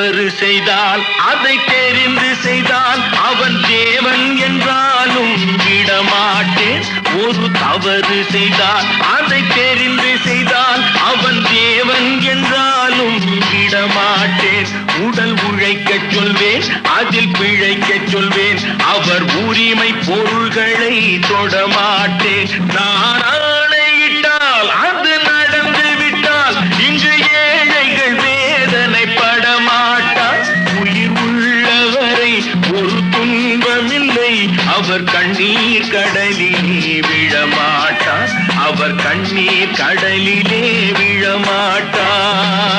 தவறு செய்தால் அதை தெரிந்து செய்தால் அவன் தேவன் என்றாலும் விடமாட்டேன். ஒரு தவறு செய்தால் அதை தெரிந்து செய்தால் அவன் தேவன் என்றாலும் விடமாட்டேன். உடல் உழைக்கச் சொல்வேன், அதில் பிழைக்கச் சொல்வேன், அவர் உரிமை பொருள்களை தொடமாட்டேன். நான் ஆணையிட்டால் அது நடந்து விட்டால் இங்கு ஏழைகள் வேதனை படமாட்டார். உயிர் உள்ளவரை ஒரு துன்பமில்லை, அவர் கண்ணீர் கடலிலே விழமாட்டார். அவர் கண்ணீர் கடலிலே விழமாட்டார்.